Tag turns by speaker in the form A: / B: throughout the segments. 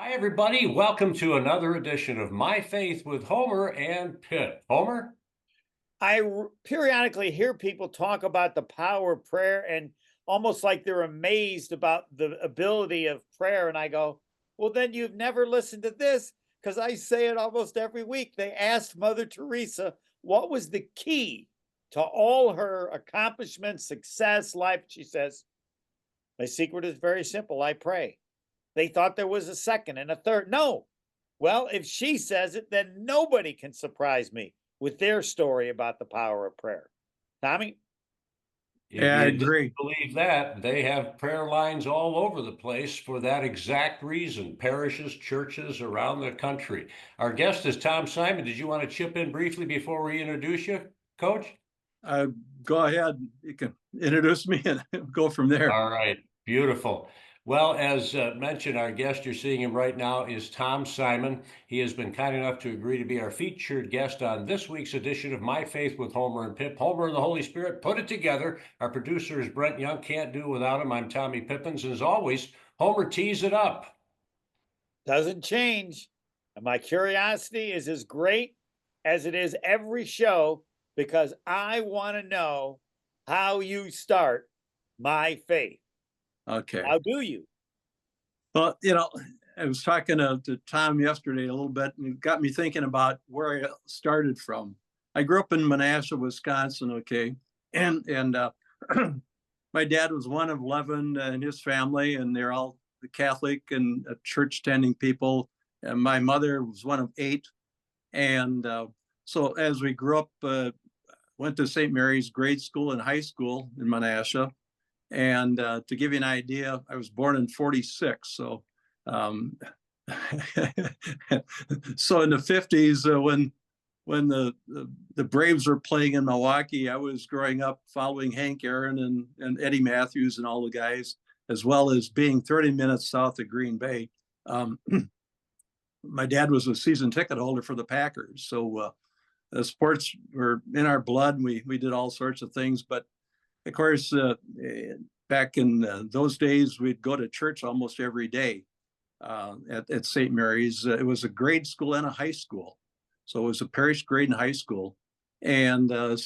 A: Hi, everybody. Welcome to another edition of My Faith with Homer and Pip. Homer?
B: Periodically hear people talk about the power of prayer and almost like they're amazed about the ability of prayer. And I go, well, then you've never listened to this because I say it almost every week. They asked Mother Teresa what was the key to all her accomplishments, success, life. She says, my secret is very simple. I pray. They thought there was a second and a third. No. Well, if she says it, then nobody can surprise me with their story about the power of prayer. Tommy?
A: If
C: Yeah, I
A: you didn't
C: agree.
A: believe that, they have prayer lines all over the place for that exact reason. Parishes, churches around the country. Our guest is Tom Simon. Did you want to chip in briefly before we introduce you, Coach?
C: Uh, Go ahead. You can introduce me and go from there.
A: All right, beautiful. Well, as mentioned, our guest, you're seeing him right now, is Tom Simon. He has been kind enough to agree to be our featured guest on this week's edition of My Faith with Homer and Pip. Homer and the Holy Spirit put it together. Our producer is Brent Young. Can't do without him. I'm Tommy Pippins. And as always, Homer tees it up.
B: Doesn't change. And my curiosity is as great as it is every show because I want to know how you start my faith.
C: Okay.
B: How do you?
C: Well, I was talking to Tom yesterday a little bit, and it got me thinking about where I started from. I grew up in Menasha, Wisconsin. Okay, and my dad was one of 11 in his family, and they're all the Catholic and church tending people. And my mother was one of 8, and so as we grew up, went to St. Mary's grade school and high school in Menasha. And to give you an idea, I was born in 46. So, so in the 50s, when the Braves were playing in Milwaukee, I was growing up following Hank Aaron and Eddie Matthews and all the guys, as well as being 30 minutes south of Green Bay. My dad was a season ticket holder for the Packers. So the sports were in our blood. And we did all sorts of things. But of course, back in those days, we'd go to church almost every day at St. Mary's. It was a grade school and a high school. So it was a parish grade and high school. And and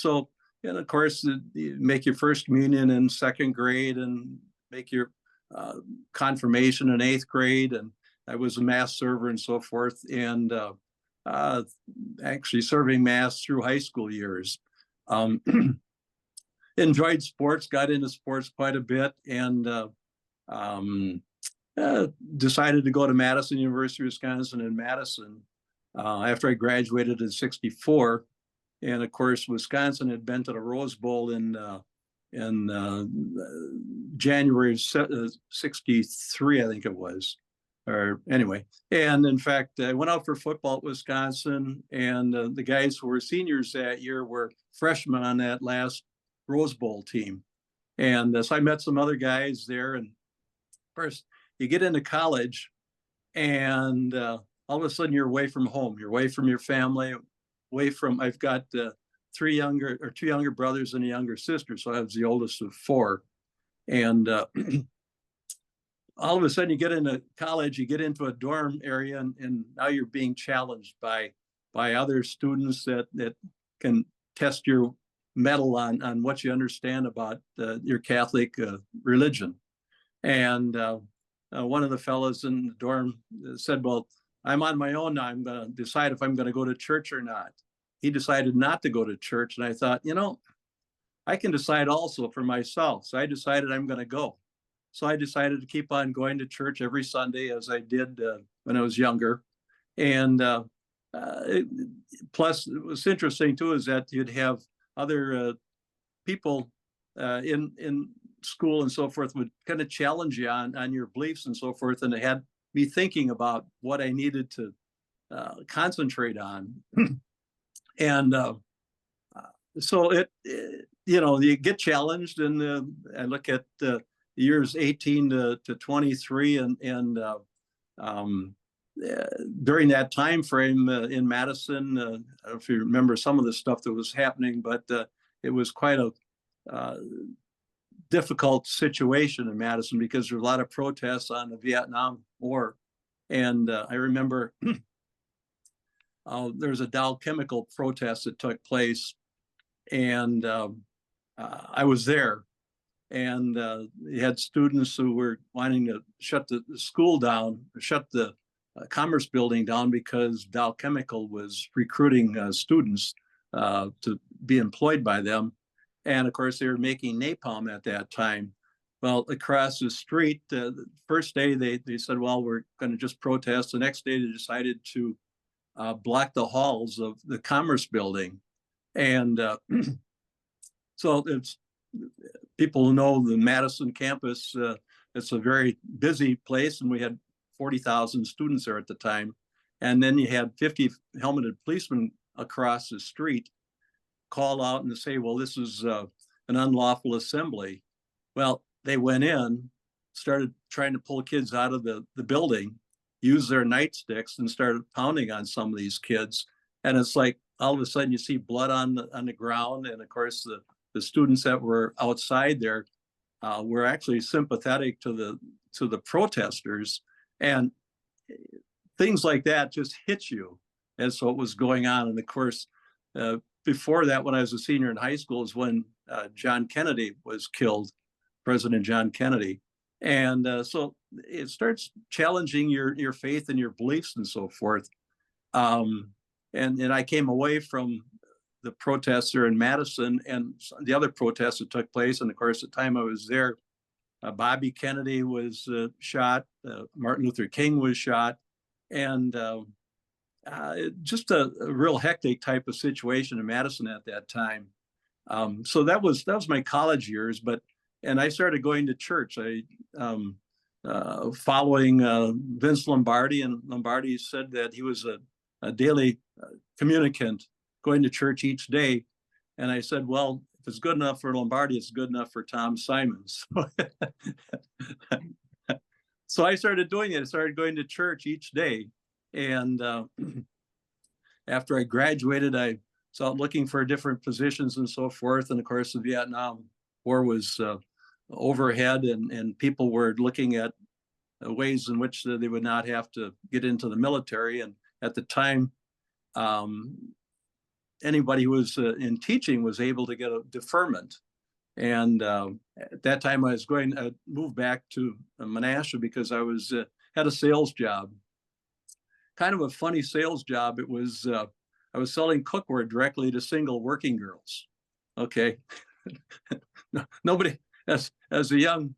C: of course, you make your first communion in second grade and make your confirmation in 8th grade. And I was a mass server and so forth. And actually serving mass through high school years. Enjoyed sports, got into sports quite a bit, and decided to go to Madison, University of Wisconsin in Madison after I graduated in '64. And of course, Wisconsin had been to the Rose Bowl in January of '63, I think it was. Or anyway, and in fact, I went out for football at Wisconsin, and the guys who were seniors that year were freshmen on that last Rose Bowl team. And so I met some other guys there. And of course, you get into college, and all of a sudden you're away from home. You're away from your family, away from, I've got 2 younger brothers and a younger sister. So I was the oldest of 4. And all of a sudden you get into college, you get into a dorm area, and now you're being challenged by other students that can test your mettle on what you understand about your Catholic religion. And one of the fellows in the dorm said, well, I'm on my own now. I'm going to decide if I'm going to go to church or not. He decided not to go to church. And I thought, I can decide also for myself. So I decided I'm going to go. So I decided to keep on going to church every Sunday as I did when I was younger. And plus, what's interesting too is that you'd have other people in school and so forth would kind of challenge you on your beliefs and so forth. And it had me thinking about what I needed to concentrate on. And so you get challenged, and I look at years 18 to 23, and during that time frame in Madison, I don't know if you remember some of the stuff that was happening, but it was quite a difficult situation in Madison because there were a lot of protests on the Vietnam War. And I remember there was a Dow Chemical protest that took place, and I was there. And you had students who were wanting to shut the school down, shut the Commerce building down because Dow Chemical was recruiting students to be employed by them. And of course, they were making napalm at that time. Well, across the street, the first day they said, well, we're going to just protest. The next day they decided to block the halls of the Commerce building. And so it's people who know the Madison campus, it's a very busy place, and we had 40,000 students there at the time. And then you had 50 helmeted policemen across the street call out and say, well, this is an unlawful assembly. Well, they went in, started trying to pull kids out of the building, used their nightsticks and started pounding on some of these kids. And it's like, all of a sudden you see blood on the ground. And of course, the students that were outside there were actually sympathetic to the protesters, and things like that just hit you as what was going on. And of course, before that, when I was a senior in high school, is when John Kennedy was killed, President John Kennedy. And so it starts challenging your faith and your beliefs and so forth. And I came away from the protests there in Madison and the other protests that took place. And of course, the time I was there, Bobby Kennedy was shot, Martin Luther King was shot, and just a real hectic type of situation in Madison at that time. So that was my college years, and I started going to church. Following Vince Lombardi, and Lombardi said that he was a daily communicant going to church each day. And I said, well, if it's good enough for Lombardi, it's good enough for Tom Simons. So I started doing it. I started going to church each day. And after I graduated, I started looking for different positions and so forth. And of course, the Vietnam War was overhead, and people were looking at ways in which they would not have to get into the military. And at the time, anybody who was in teaching was able to get a deferment. And at that time, I was going to move back to Menasha because I was had a sales job, kind of a funny sales job. It was I was selling cookware directly to single working girls. Okay, nobody as a young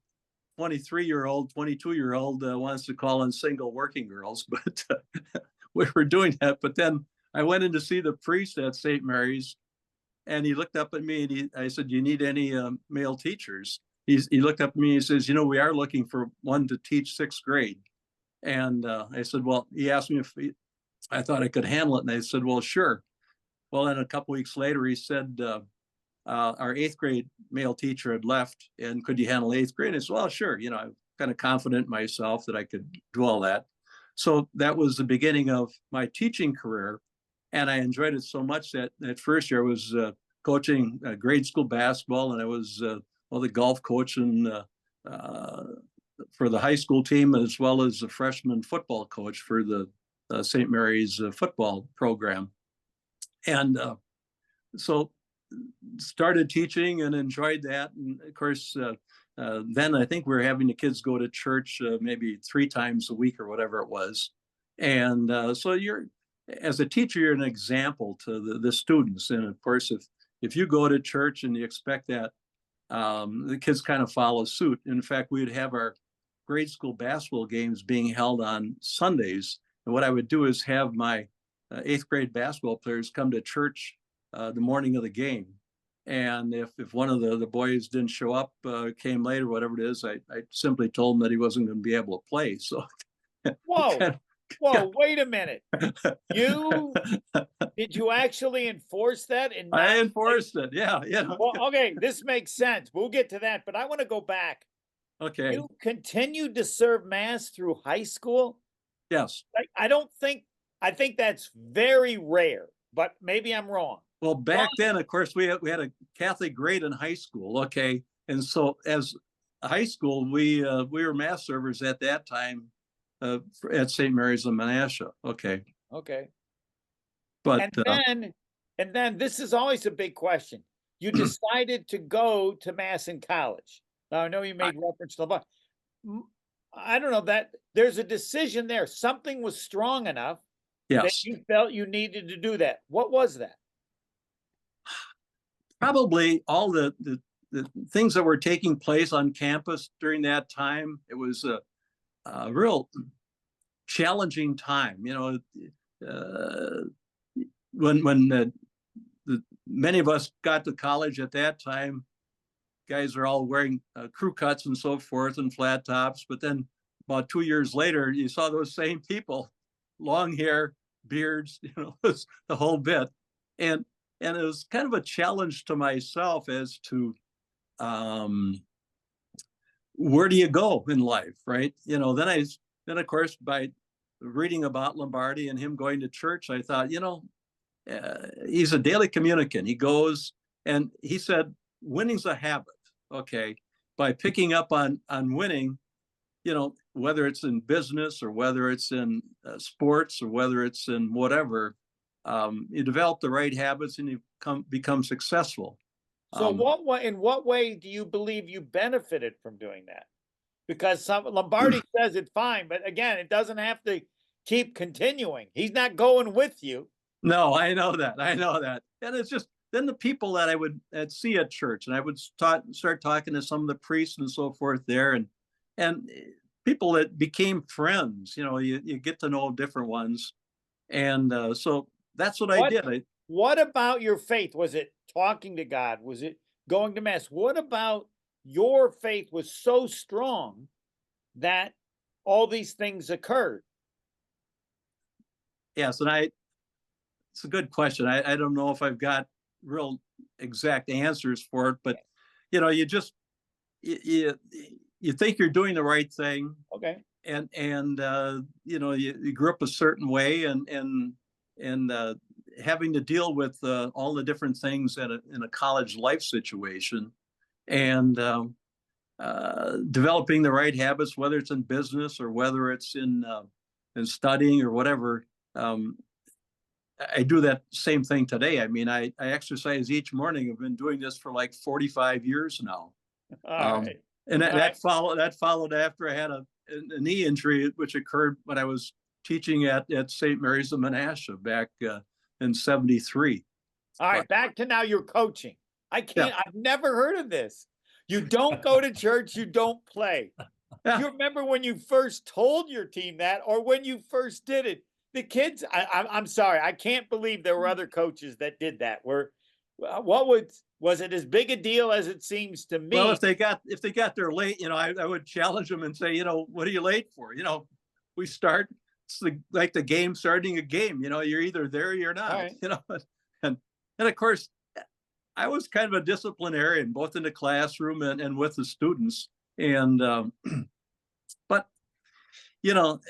C: 23-year-old, 22-year-old wants to call in single working girls, but we were doing that. But then I went in to see the priest at St. Mary's, and he looked up at me and I said, "Do you need any male teachers?" He looked up at me and he says, "You know, we are looking for one to teach sixth grade." And I said, well, he asked me if I thought I could handle it. And I said, well, sure. Well, then a couple weeks later, he said, our eighth grade male teacher had left, and could you handle eighth grade? And I said, well, sure. You know, I'm kind of confident in myself that I could do all that. So that was the beginning of my teaching career. And I enjoyed it so much that that first year I was coaching grade school basketball, and I was the golf coach and for the high school team, as well as the freshman football coach for the St. Mary's football program. And so started teaching and enjoyed that. And of course, then I think we were having the kids go to church maybe 3 times a week or whatever it was. And so as a teacher, you're an example to the students. And of course, if you go to church and you expect that, the kids kind of follow suit. In fact, we'd have our grade school basketball games being held on Sundays. And what I would do is have my eighth grade basketball players come to church the morning of the game. And if one of the boys didn't show up, came late or whatever it is, I simply told him that he wasn't going to be able to play. So,
B: Whoa, whoa, wait a minute. Did you actually enforce that? And
C: I enforced it. Yeah.
B: Well, okay, this makes sense. We'll get to that, but I want to go back.
C: Okay.
B: You continued to serve Mass through high school?
C: Yes.
B: I think that's very rare, but maybe I'm wrong.
C: Well, back then, of course, we had a Catholic grade in high school. Okay. And so as high school, we were Mass servers at that time at St. Mary's of Menasha. Okay.
B: Okay.
C: But
B: And then this is always a big question. You decided to go to Masson College. Now I know you made reference to the, I don't know that there's a decision there. Something was strong enough that
C: yes,
B: you felt you needed to do that. What was that?
C: probably all the things that were taking place on campus during that time. It was a real challenging time. You know, when many of us got to college at that time, guys are all wearing crew cuts and so forth and flat tops. But then about 2 years later, you saw those same people, long hair, beards, you know, the whole bit. And it was kind of a challenge to myself as to where do you go in life, right? You know, then of course by reading about Lombardi and him going to church, I thought, you know, he's a daily communicant. He goes and he said, winning's a habit. Okay, by picking up on winning, you know, whether it's in business or whether it's in sports or whether it's in whatever, you develop the right habits and you become successful.
B: So in what way do you believe you benefited from doing that? Because some Lombardi says it's fine, but again, it doesn't have to keep continuing. He's not going with you.
C: No, I know that. And it's just then the people that I would see at church, and I would start talking to some of the priests and so forth there, and people that became friends. You know, you get to know different ones, and so that's what I did.
B: What about your faith? Was it talking to God? Was it going to mass? What about your faith was so strong that all these things occurred?
C: Yes, and it's a good question. I don't know if I've got real exact answers for it, but you know, you just you think you're doing the right thing.
B: Okay.
C: And you know, you grew up a certain way, and having to deal with all the different things in a college life situation, and developing the right habits, whether it's in business or whether it's in studying or whatever. I do that same thing today. I mean, I exercise each morning. I've been doing this for like 45 years now.
B: All right.
C: And that followed after I had a knee injury, which occurred when I was teaching at St. Mary's of Menasha back in '73.
B: All right, back to now you're coaching. I've never heard of this. You don't go to church, you don't play. Do you remember when you first told your team that, or when you first did it? The kids, I'm sorry, I can't believe there were other coaches that did that. Was it as big a deal as it seems to me?
C: Well, if they got there late, you know, I would challenge them and say, you know, what are you late for? You know, we start. It's like the game starting a game. You know, you're either there or you're not. Right. You know, and of course, I was kind of a disciplinarian, both in the classroom and with the students. And but you know,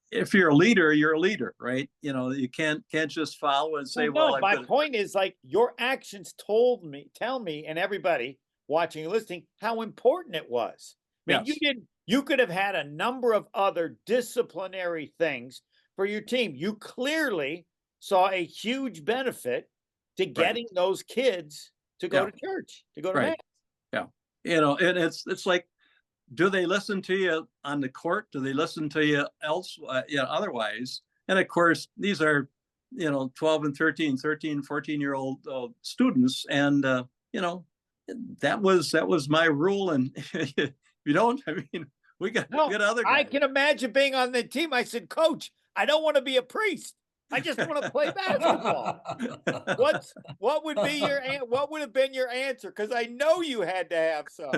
C: if you're a leader, you're a leader, right? You know, you can't just follow and say, well,
B: my point is, like, your actions tell me and everybody watching and listening how important it was. I mean, you could have had a number of other disciplinary things for your team. You clearly saw a huge benefit to getting those kids to go to church, to go to mass.
C: Yeah. You know, and it's like, do they listen to you on the court? Do they listen to you otherwise? And of course, these are, you know, 12 and 13, 14-year-old students. And, you know, that was my rule. And if you don't, I mean, we got other guys.
B: I can imagine being on the team. I said, Coach, I don't want to be a priest. I just want to play basketball. What would have been your answer? Because I know you had to have some.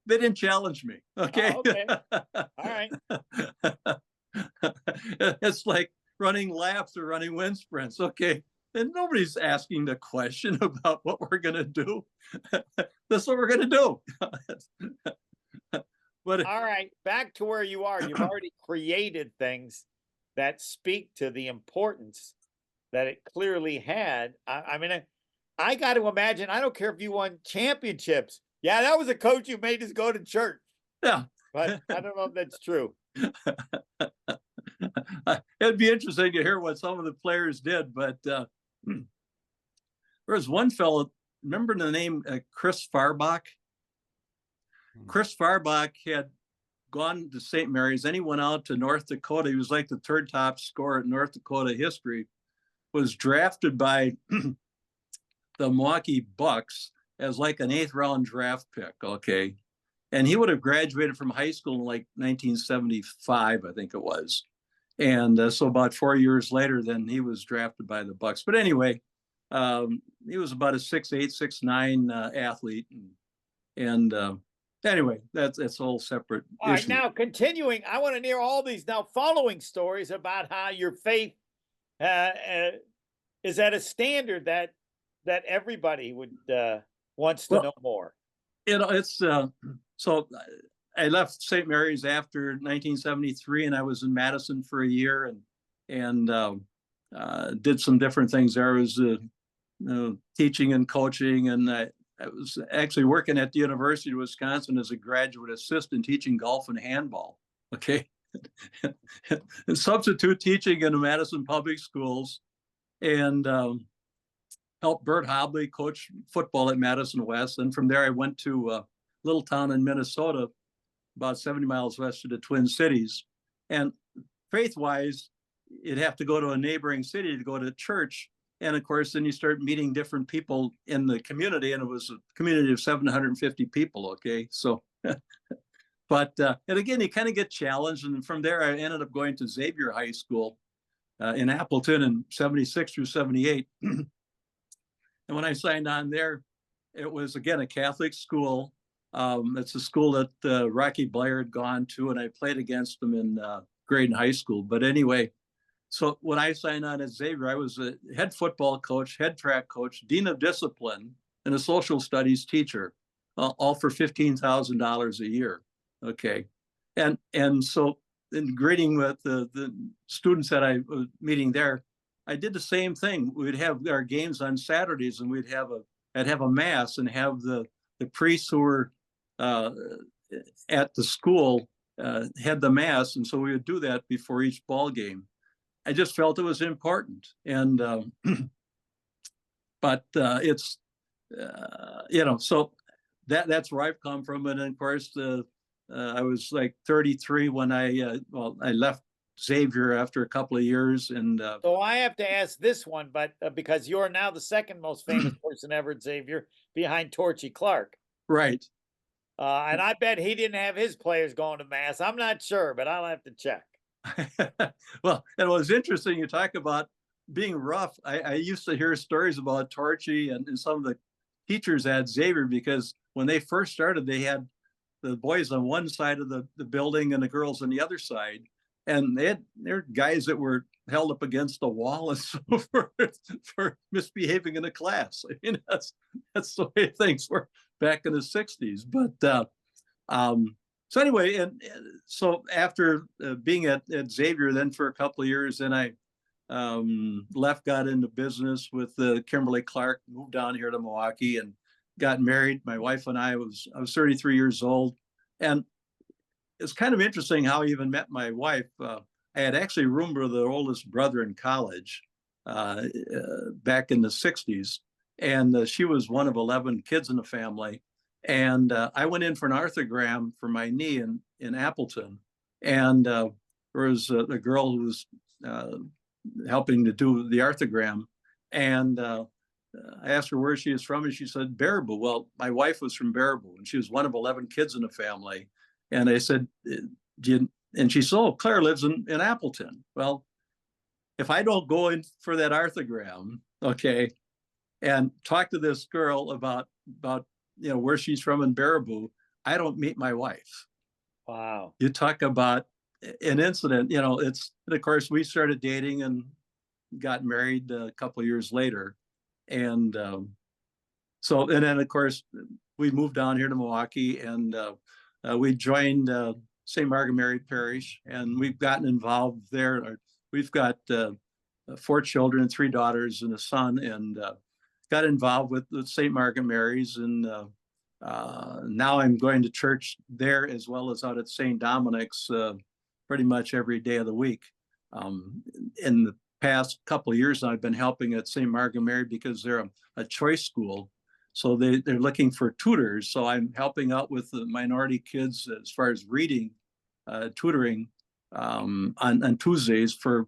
C: They didn't challenge me. Okay.
B: Oh, okay. All right.
C: It's like running laps or running wind sprints. Okay. And nobody's asking the question about what we're going to do. That's what we're going to do.
B: But all right, back to where you are. You've already created things that speak to the importance that it clearly had. I mean, I got to imagine, I don't care if you won championships. Yeah, that was a coach who made us go to church.
C: Yeah.
B: but I don't know if that's true.
C: It'd be interesting to hear what some of the players did, but there was one fellow, remember the name Chris Farbach? Chris Farbach had gone to St. Mary's, then he went out to North Dakota. He was like the third top scorer in North Dakota history, was drafted by the Milwaukee Bucks as like an 8th round draft pick, okay? And he would have graduated from high school in like 1975, I think it was. And so about 4 years later, then he was drafted by the Bucks. But anyway, he was about a 6'8", 6'9" athlete. And anyway, that's a whole separate
B: All right,
C: issue.
B: now continuing, I want to hear all these now following stories about how your faith is at a standard that everybody would wants to know more.
C: It's so I left St. Mary's after 1973, and I was in Madison for a year, and did some different things there. I was teaching and coaching, and I was actually working at the University of Wisconsin as a graduate assistant teaching golf and handball. Okay. And substitute teaching in the Madison public schools, and helped Bert Hobley coach football at Madison West. And from there, I went to a little town in Minnesota, about 70 miles west of the Twin Cities. And faith-wise, you'd have to go to a neighboring city to go to church. And of course, then you start meeting different people in the community, and it was a community of 750 people, okay? So, but, and again, you kind of get challenged. And from there, I ended up going to Xavier High School in Appleton in 76 through 78. And when I signed on there, it was, again, a Catholic school. It's a school that Rocky Blair had gone to, and I played against them in grade and high school. But anyway, so when I signed on at Xavier, I was a head football coach, head track coach, dean of discipline, and a social studies teacher, all for $15,000 a year. Okay. And so in greeting with the students that I was meeting there, I did the same thing. We'd have our games on Saturdays, and I'd have a mass and have the priests who were at the school had the mass, and so we would do that before each ball game. I just felt it was important, and but it's so that's where I've come from. And then, of course, I was like 33 when I left Xavier after a couple of years. And
B: so I have to ask this one, but because you're now the second most famous person ever at Xavier, behind Torchy Clark.
C: Right.
B: And I bet he didn't have his players going to mass. I'm not sure, but I'll have to check.
C: Well, and it was interesting. You talk about being rough. I used to hear stories about Torchy and some of the teachers at Xavier, because when they first started, they had the boys on one side of the building and the girls on the other side. And they're guys that were held up against the wall and so forth for misbehaving in a class. I mean, that's the way things were back in the 60s. But so anyway, and so after being at Xavier then for a couple of years, then I left, got into business with Kimberly Clark, moved down here to Milwaukee and got married. My wife and I was 33 years old. And it's kind of interesting how I even met my wife. I had actually roomed with her oldest brother in college back in the 60s. And she was one of 11 kids in the family. And I went in for an arthrogram for my knee in Appleton. And there was a girl who was helping to do the arthrogram. And I asked her where she is from, and she said, Baraboo. Well, my wife was from Baraboo, and she was one of 11 kids in the family. And I said, and she said, oh, Claire lives in Appleton. Well, if I don't go in for that arthrogram, okay, and talk to this girl about where she's from in Baraboo, I don't meet my wife.
B: Wow.
C: You talk about an incident, and of course we started dating and got married a couple of years later. And and then of course we moved down here to Milwaukee, and we joined St. Margaret Mary Parish, and we've gotten involved there. We've got 4 children, 3 daughters and a son, and got involved with St. Margaret Mary's, and Now I'm going to church there as well as out at St. Dominic's pretty much every day of the week. In the past couple of years, I've been helping at St. Margaret Mary because they're a choice school. So they're looking for tutors. So I'm helping out with the minority kids as far as reading, tutoring on Tuesdays for,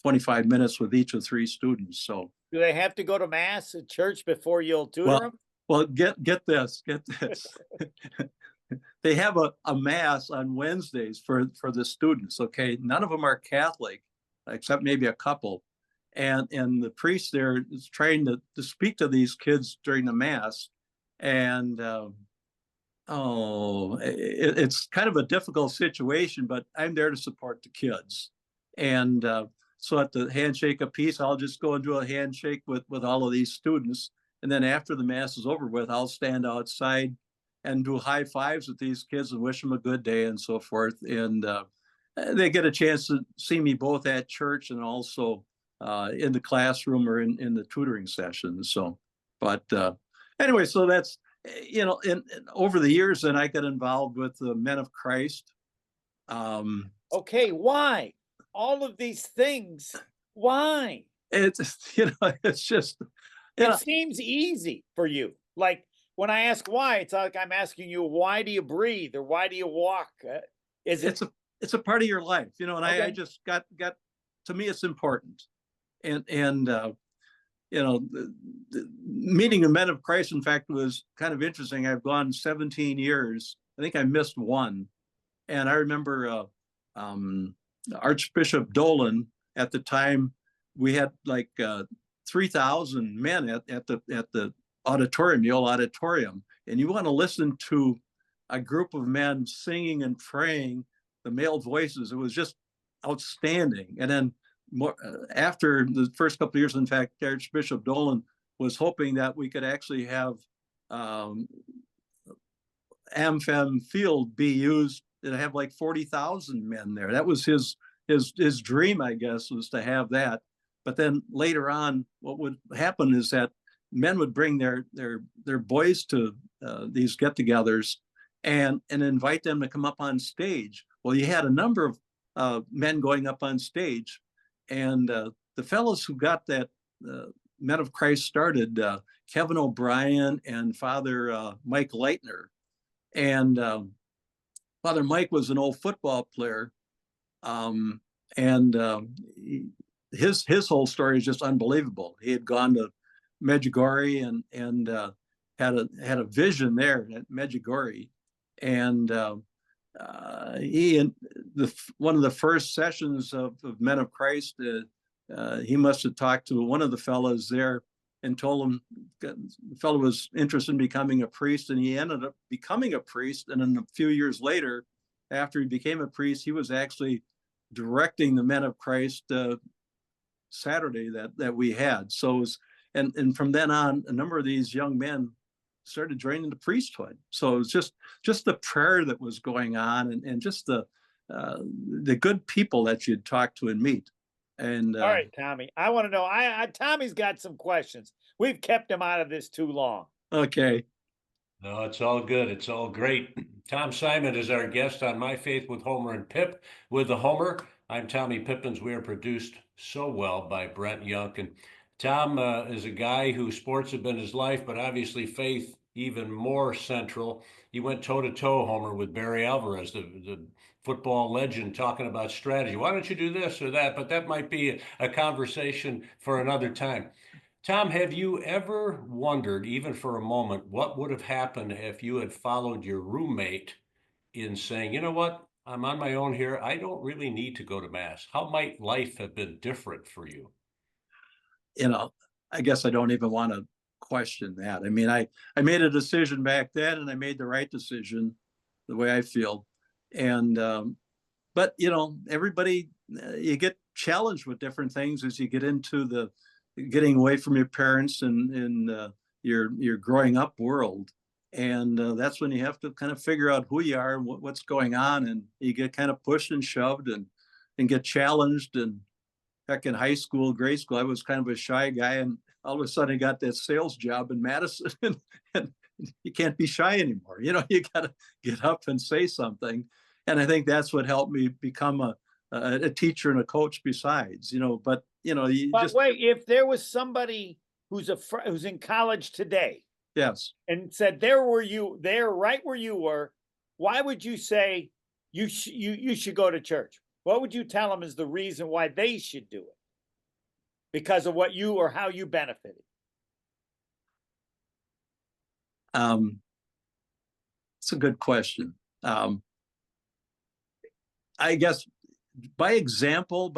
C: 25 minutes with each of 3 students. So,
B: Do they have to go to mass at church before you'll tutor
C: well,
B: them?
C: well, get this. They have a mass on Wednesdays for the students. Okay, none of them are Catholic, except maybe a couple, and the priest there is trying to speak to these kids during the mass, and it's kind of a difficult situation. But I'm there to support the kids, and so at the handshake of peace, I'll just go and do a handshake with all of these students, and then after the mass is over with, I'll stand outside and do high fives with these kids and wish them a good day and so forth. And they get a chance to see me both at church and also in the classroom or in the tutoring sessions. So, but anyway, so that's, in over the years, then I got involved with the Men of Christ.
B: Okay, why? All of these things, why?
C: It's, it's just,
B: It seems easy for you. Like when I ask why, it's like I'm asking you, why do you breathe or why do you walk? Is it?
C: It's a part of your life, and
B: Okay.
C: I just got, to me, it's important. And the meeting of Men of Christ, in fact, was kind of interesting. I've gone 17 years. I think I missed one. And I remember Archbishop Dolan at the time, we had like 3,000 men at the auditorium, the old auditorium. And you want to listen to a group of men singing and praying, the male voices. It was just outstanding. And then after the first couple of years, in fact, Archbishop Dolan was hoping that we could actually have AmFam Field be used to have like 40,000 men there. That was his dream, I guess, was to have that. But then later on, what would happen is that men would bring their boys to these get-togethers and invite them to come up on stage. Well, you had a number of men going up on stage, and the fellows who got that Men of Christ started, Kevin O'Brien and Father Mike Leitner. And Father Mike was an old football player, and his whole story is just unbelievable. He had gone to Medjugorje and had a vision there at Medjugorje, and he and one of the first sessions of Men of Christ, he must have talked to one of the fellows there and told him the fellow was interested in becoming a priest, and he ended up becoming a priest. And then a few years later, after he became a priest, he was actually directing the Men of Christ Saturday that we had. So it was, and from then on, a number of these young men started joining the priesthood. So it was just the prayer that was going on, and just the good people that you'd talk to and meet. And
B: all right, Tommy, I want to know. Tommy's got some questions. We've kept him out of this too long.
C: Okay.
A: No, it's all good. It's all great. Tom Simon is our guest on My Faith with Homer and Pip. With the Homer, I'm Tommy Pippins. We are produced so well by Brent Young. And Tom is a guy who sports have been his life, but obviously faith even more central. He went toe-to-toe, Homer, with Barry Alvarez, the football legend, talking about strategy. Why don't you do this or that? But that might be a conversation for another time. Tom, have you ever wondered, even for a moment, what would have happened if you had followed your roommate in saying, you know what, I'm on my own here. I don't really need to go to Mass. How might life have been different for you?
C: I guess I don't even want to question that. I mean, I made a decision back then, and I made the right decision, the way I feel. And but everybody, you get challenged with different things as you get into the getting away from your parents and in your growing up world. And that's when you have to kind of figure out who you are and what's going on, and you get kind of pushed and shoved and get challenged. And heck, in high school, grade school, I was kind of a shy guy, and all of a sudden I got that sales job in Madison, and you can't be shy anymore. You got to get up and say something. And I think that's what helped me become a teacher and a coach besides, but you
B: But
C: just,
B: wait, if there was somebody who's in college today
C: yes.
B: and said, there right where you were, why would you say you should go to church? What would you tell them is the reason why they should do it? Because of what you or how you benefited?
C: It's a good question. I guess by example,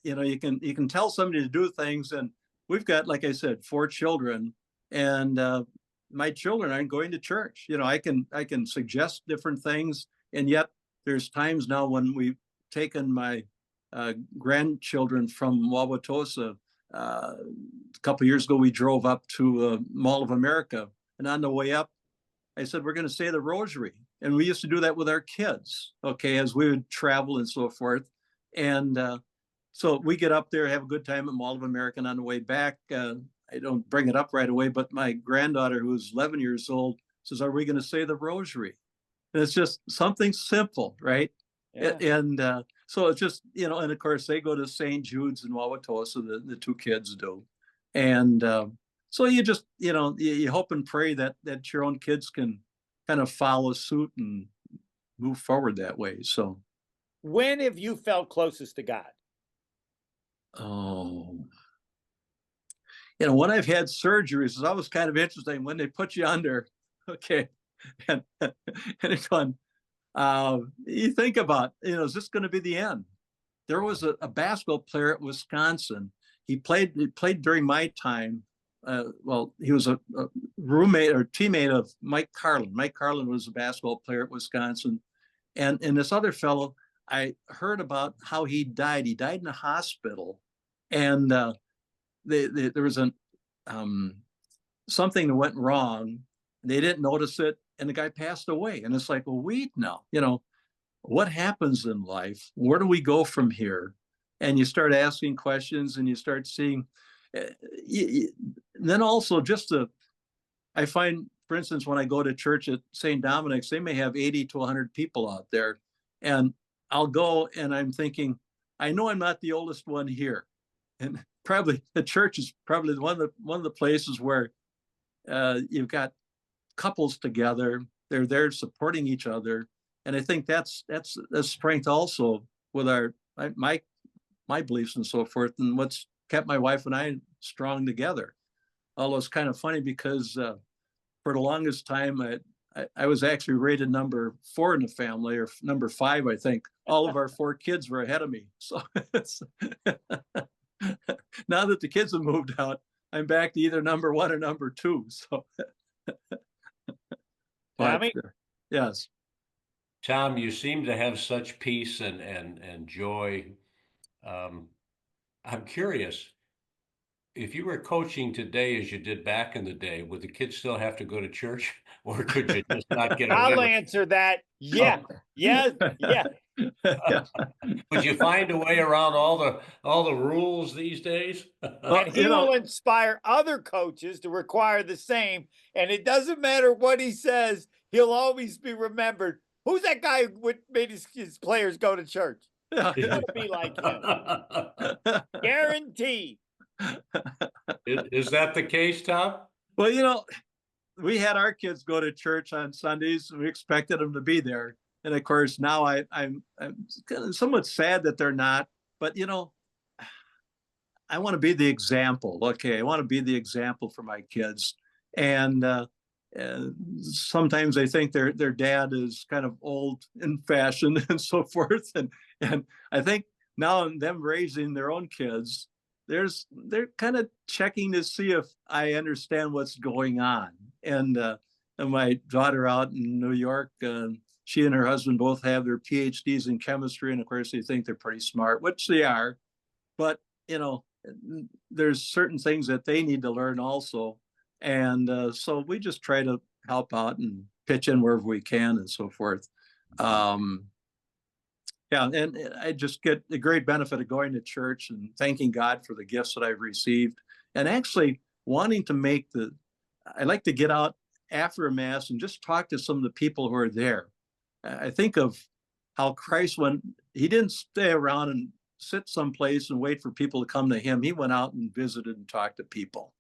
C: you can tell somebody to do things, and we've got, like I said, 4 children, and my children aren't going to church. I can suggest different things, and yet there's times now when we've taken my grandchildren from Wauwatosa. A couple of years ago, we drove up to Mall of America, and on the way up, I said, we're going to say the rosary. And we used to do that with our kids, okay, as we would travel and so forth. And so we get up there, have a good time at Mall of America. And on the way back, I don't bring it up right away, but my granddaughter, who's 11 years old, says, are we going to say the rosary? And it's just something simple, right?
B: Yeah.
C: And so it's just, and of course, they go to St. Jude's in Wauwatosa, the 2 kids do. And so you just, you hope and pray that your own kids can kind of follow suit and move forward that way. So,
B: When have you felt closest to God?
C: oh, when I've had surgeries, it's always kind of interesting when they put you under, okay, and it's fun. You think about, is this going to be the end? There was a basketball player at Wisconsin. He played during my time. Well, he was a roommate or teammate of Mike Carlin. Mike Carlin was a basketball player at Wisconsin. And this other fellow, I heard about how he died. He died in a hospital. And there was something that went wrong. They didn't notice it. And the guy passed away. And it's like, well, wait now, what happens in life? Where do we go from here? And you start asking questions, and you start seeing. Then also I find, for instance, when I go to church at St. Dominic's, they may have 80 to 100 people out there. And I'll go and I'm thinking, I know I'm not the oldest one here. And probably the church is probably one of the places where you've got couples together. They're there supporting each other. And I think that's a strength also with my beliefs and so forth, and what's kept my wife and I strong together. Although it's kind of funny because for the longest time, I was actually rated number 4 in the family, or number 5, I think. All of our 4 kids were ahead of me. So now that the kids have moved out, I'm back to either number 1 or number 2. So,
B: Tommy?
C: Yes.
A: Tom, you seem to have such peace and joy. I'm curious, if you were coaching today as you did back in the day, would the kids still have to go to church, or could you just not get away
B: I'll
A: with it?
B: answer that. Yeah. Yes. Yeah.
C: Yeah.
A: Would you find a way around all the rules these days?
B: And he will inspire other coaches to require the same. And it doesn't matter what he says, he'll always be remembered. Who's that guy who made his players go to church?
C: Yeah.
B: You want to be like him. Guaranteed.
A: Is that the case, Tom?
C: Well, we had our kids go to church on Sundays. We expected them to be there. And of course, now I'm somewhat sad that they're not. But, I want to be the example. Okay, I want to be the example for my kids. And sometimes I think their dad is kind of old and fashioned and so forth. And I think now them raising their own kids, they're kind of checking to see if I understand what's going on. And my daughter out in New York, she and her husband both have their PhDs in chemistry, and of course they think they're pretty smart, which they are. But there's certain things that they need to learn also, and so we just try to help out and pitch in wherever we can and so forth. Yeah, and I just get a great benefit of going to church and thanking God for the gifts that I've received, and actually wanting to I like to get out after a mass and just talk to some of the people who are there. I think of how Christ went, he didn't stay around and sit someplace and wait for people to come to him. He went out and visited and talked to people.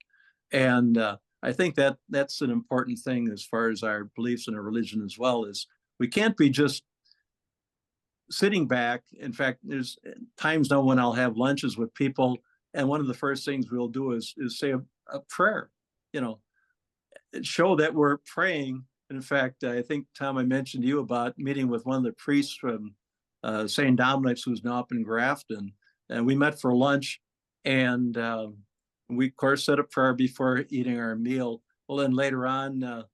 C: And I think that that's an important thing as far as our beliefs in our religion as well, is we can't be just sitting back. In fact, there's times now when I'll have lunches with people, and one of the first things we'll do is say a prayer, you know, show that we're praying. In fact, I think, Tom, I mentioned to you about meeting with one of the priests from St. Dominic's, who's now up in Grafton, and we met for lunch, and we, of course, said a prayer before eating our meal. Well, then later on,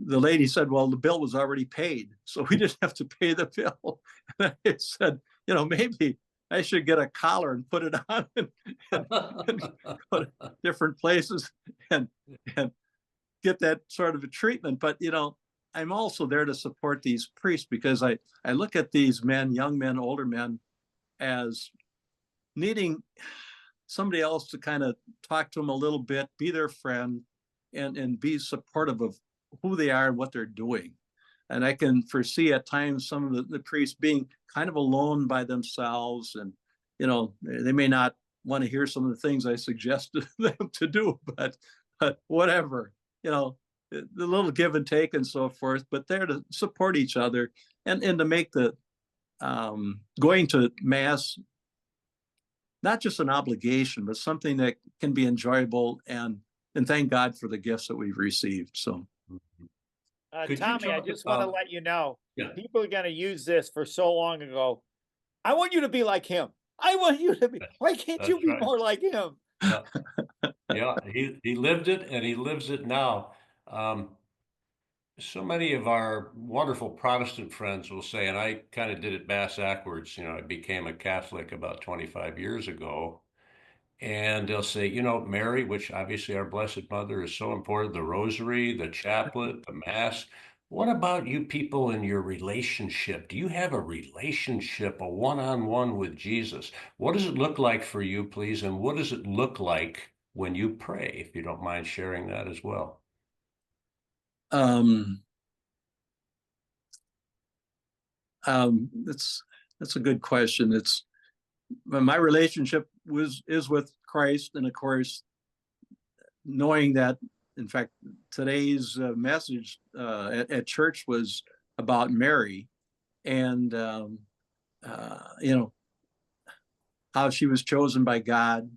C: the lady said, well, the bill was already paid, so we didn't have to pay the bill. And I said, you know, maybe I should get a collar and put it on and go to different places and get that sort of a treatment. But, you know, I'm also there to support these priests, because I look at these men, young men, older men, as needing somebody else to kind of talk to them a little bit, be their friend, and be supportive of who they are and what they're doing. And I can foresee at times some of the priests being kind of alone by themselves, and, you know, they may not want to hear some of the things I suggested them to do, but whatever, you know, the little give and take and so forth, but there to support each other, and to make the going to mass not just an obligation, but something that can be enjoyable, and thank God for the gifts that we've received. So,
B: Tommy, I just want to let you know,
A: yeah.
B: people are going to use this for so long ago. I want you to be like him. I want you to be. Why can't you be more like him?
A: Yeah, yeah. He lived it, and he lives it now. So many of our wonderful Protestant friends will say, and I kind of did it backwards. You know, I became a Catholic about 25 years ago. And they'll say, you know, Mary, which obviously our Blessed Mother is so important, the Rosary, the Chaplet, the Mass. What about you people in your relationship? Do you have a relationship, a one-on-one with Jesus? What does it look like for you, please? And what does it look like when you pray, if you don't mind sharing that as well?
C: That's a good question. It's my relationship is with Christ, and of course, knowing that, in fact, today's message at church was about Mary, and you know, how she was chosen by God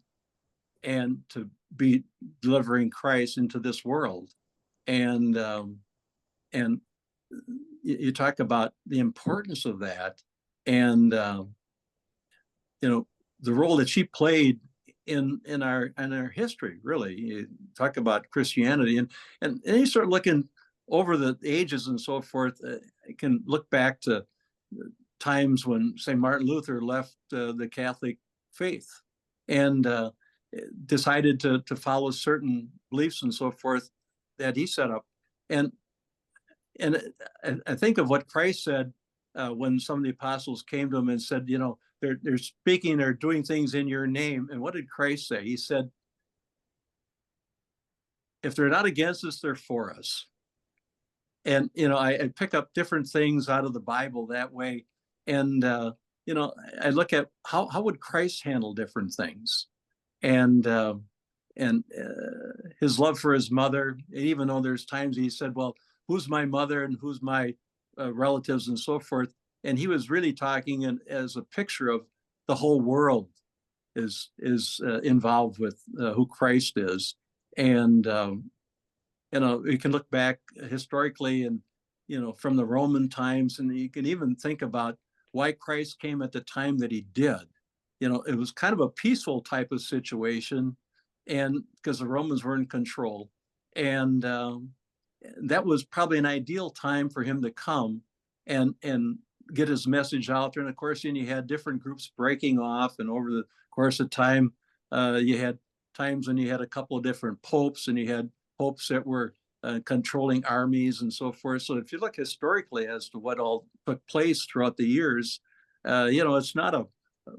C: and to be delivering Christ into this world, and you talk about the importance of that, and you know, the role that she played in our history. Really, you talk about Christianity, and you start looking over the ages and so forth. You can look back to times when, say, Martin Luther left the Catholic faith and decided to follow certain beliefs and so forth that he set up. And I think of what Christ said when some of the apostles came to him and said, you know, they're speaking, they're doing things in your name. And what did Christ say? He said, if they're not against us, they're for us. And, you know, I pick up different things out of the Bible that way. And, you know, I look at how would Christ handle different things, and his love for his mother, even though there's times he said, well, who's my mother and who's my relatives and so forth. And he was really talking as a picture of the whole world is involved with who Christ is. And, you know, you can look back historically and, you know, from the Roman times, and you can even think about why Christ came at the time that he did. You know, it was kind of a peaceful type of situation, and because the Romans were in control. And that was probably an ideal time for him to come and get his message out there. And of course, then you had different groups breaking off, and over the course of time, you had times when you had a couple of different popes, and you had popes that were controlling armies and so forth. So if you look historically as to what all took place throughout the years, you know, it's not a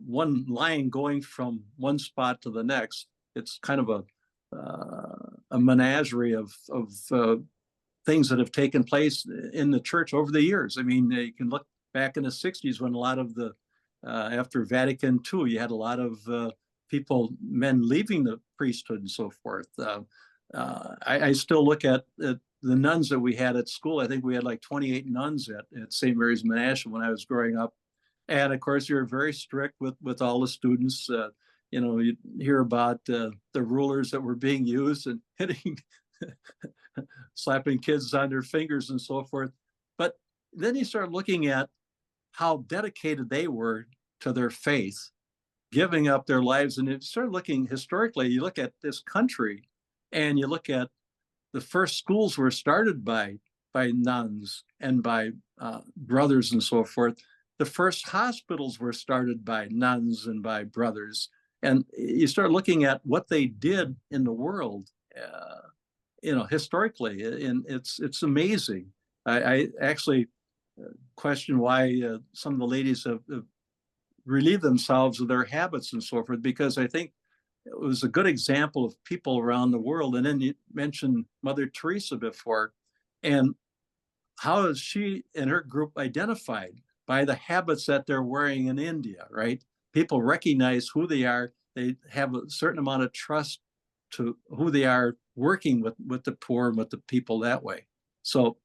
C: one line going from one spot to the next. It's kind of a menagerie of things that have taken place in the church over the years. I mean, you can look back in the 60s when a lot of the, after Vatican II, you had a lot of men leaving the priesthood and so forth. I still look at the nuns that we had at school. I think we had like 28 nuns at St. Mary's Menasha when I was growing up. And of course, you're very strict with all the students. You hear about the rulers that were being used and hitting, slapping kids on their fingers and so forth. But then you start looking at how dedicated they were to their faith, giving up their lives. And you start looking historically, you look at this country and you look at the first schools were started by nuns and by brothers and so forth. The first hospitals were started by nuns and by brothers. And you start looking at what they did in the world, historically, and it's amazing. I actually question why some of the ladies have relieved themselves of their habits and so forth, because I think it was a good example of people around the world. And then you mentioned Mother Teresa before, and how is she and her group identified? By the habits that they're wearing in India, right? People recognize who they are. They have a certain amount of trust to who they are, working with the poor and with the people that way. So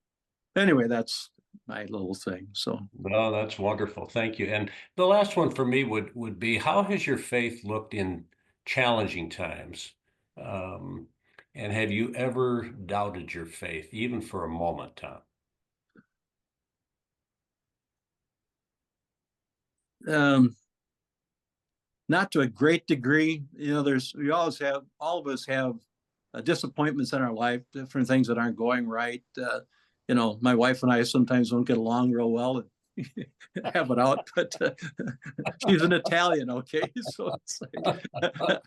C: anyway, that's my little thing. So
A: Well, that's wonderful. Thank you. And the last one for me would be, how has your faith looked in challenging times? And have you ever doubted your faith, even for a moment, Tom?
C: Not to a great degree. All of us have disappointments in our life, different things that aren't going right. My wife and I sometimes don't get along real well and have it out, but she's an Italian, okay? So it's like,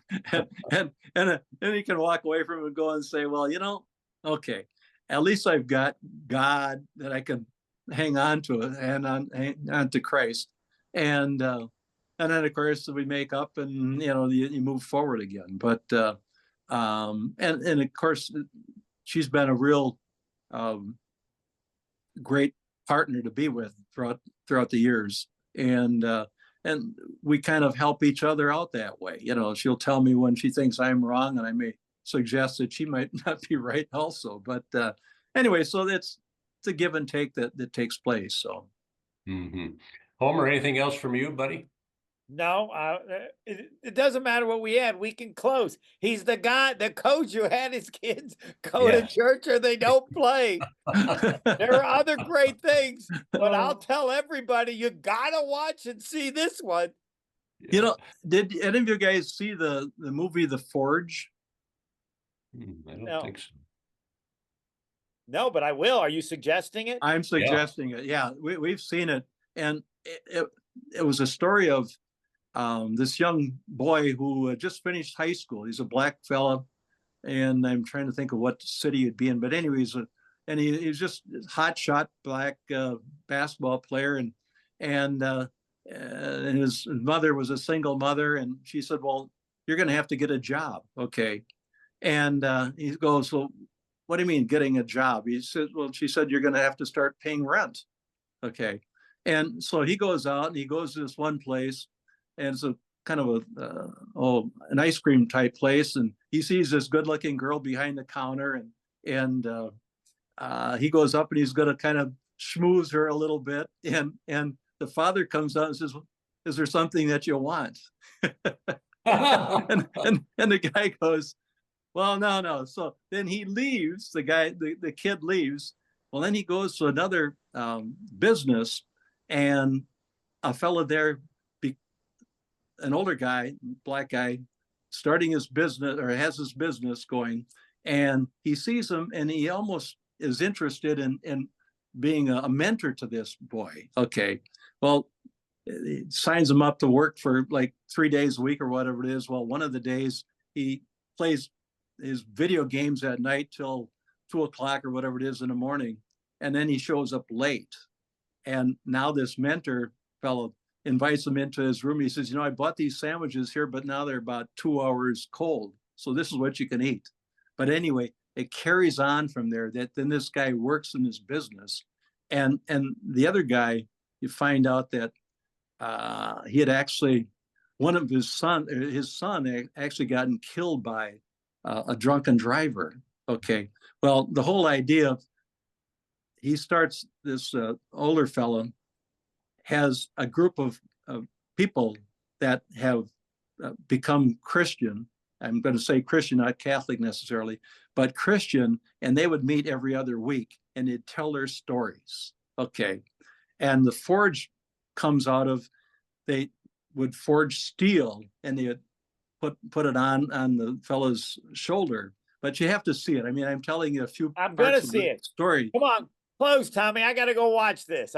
C: and then you can walk away from it and go and say, well, okay, at least I've got God that I can hang on to it and hang on to Christ. And then of course we make up and you move forward again. But and of course she's been a real great partner to be with throughout the years, and we kind of help each other out that way. She'll tell me when she thinks I'm wrong, and I may suggest that she might not be right also. But anyway, so it's a give and take that takes place. So
A: Homer, anything else from you, buddy?
B: No, it doesn't matter what we had. We can close. He's the coach who had his kids go to church or they don't play. There are other great things, but I'll tell everybody, you gotta watch and see this one.
C: Did any of you guys see the movie The Forge?
A: I don't think so.
B: No, but I will. Are you suggesting it?
C: I'm suggesting it. Yeah, we've seen it, and it was a story of this young boy who just finished high school. He's a black fella, and I'm trying to think of what city he'd be in. But anyways, he's just a hot shot black basketball player, and his mother was a single mother, and she said, "Well, you're going to have to get a job, okay?" And he goes, "Well, what do you mean getting a job?" He said, "Well, she said you're going to have to start paying rent, okay?" And so he goes out and he goes to this one place, and it's a kind of an ice cream type place, and he sees this good-looking girl behind the counter, and he goes up and he's going to kind of schmooze her a little bit, and the father comes out and says, "Is there something that you want?" and the guy goes, "Well, no." So then he leaves. The kid leaves. Well, then he goes to another business, and a fellow there, an older guy, black guy, starting his business or has his business going, and he sees him and he almost is interested in being a mentor to this boy. Okay, well, he signs him up to work for like 3 days a week or whatever it is. Well, one of the days he plays his video games at night till 2 o'clock or whatever it is in the morning, and then he shows up late. And now this mentor fellow invites him into his room. He says, "I bought these sandwiches here, but now they're about 2 hours cold. So this is what you can eat." But anyway, it carries on from there that then this guy works in his business. And the other guy, you find out that he had actually, one of his son actually gotten killed by a drunken driver. Okay. Well, the whole idea, he starts, this older fellow has a group of people that have become Christian. I'm going to say Christian, not Catholic necessarily, but Christian, and they would meet every other week and they'd tell their stories. Okay. And the forge comes out of, they would forge steel and they would put it on the fellow's shoulder. But you have to see it. I mean, I'm telling you a few
B: I'm gonna
C: parts of
B: see
C: the
B: it.
C: story.
B: Come on, close, Tommy. I gotta go watch this.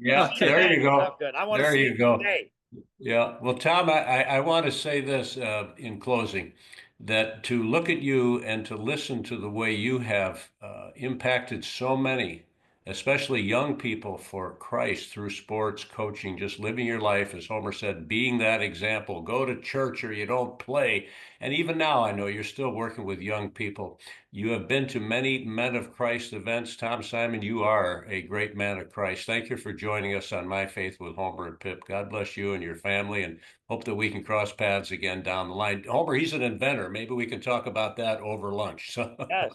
A: Yeah,
C: Okay.
A: there you go.
B: Sounds good. I want to
A: There
B: see
A: you
B: it
A: go.
B: today.
A: Yeah. Well, Tom, I want to say this in closing, that to look at you and to listen to the way you have impacted so many, especially young people, for Christ through sports, coaching, just living your life, as Homer said, being that example. Go to church or you don't play. And even now, I know you're still working with young people. You have been to many Men of Christ events. Tom Simon, you are a great man of Christ. Thank you for joining us on My Faith with Homer and Pip. God bless you and your family, and hope that we can cross paths again down the line. Homer, he's an inventor. Maybe we can talk about that over lunch. So,
B: Yes.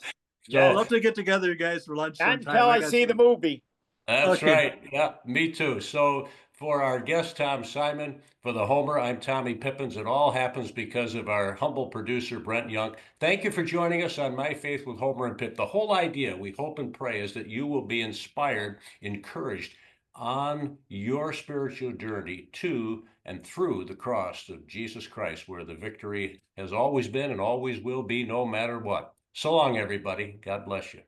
C: I'd
A: so
C: love to get together, guys, for lunch
B: Not
C: sometime.
B: until I see the movie.
A: that's
C: Okay.
A: right. Yeah, me too. So for our guest, Tom Simon, for the Homer, I'm Tommy Pippins. It all happens because of our humble producer, Brent Young. Thank you for joining us on My Faith with Homer and Pip. The whole idea, we hope and pray, is that you will be inspired, encouraged on your spiritual journey to and through the cross of Jesus Christ, where the victory has always been and always will be, no matter what. So long, everybody. God bless you.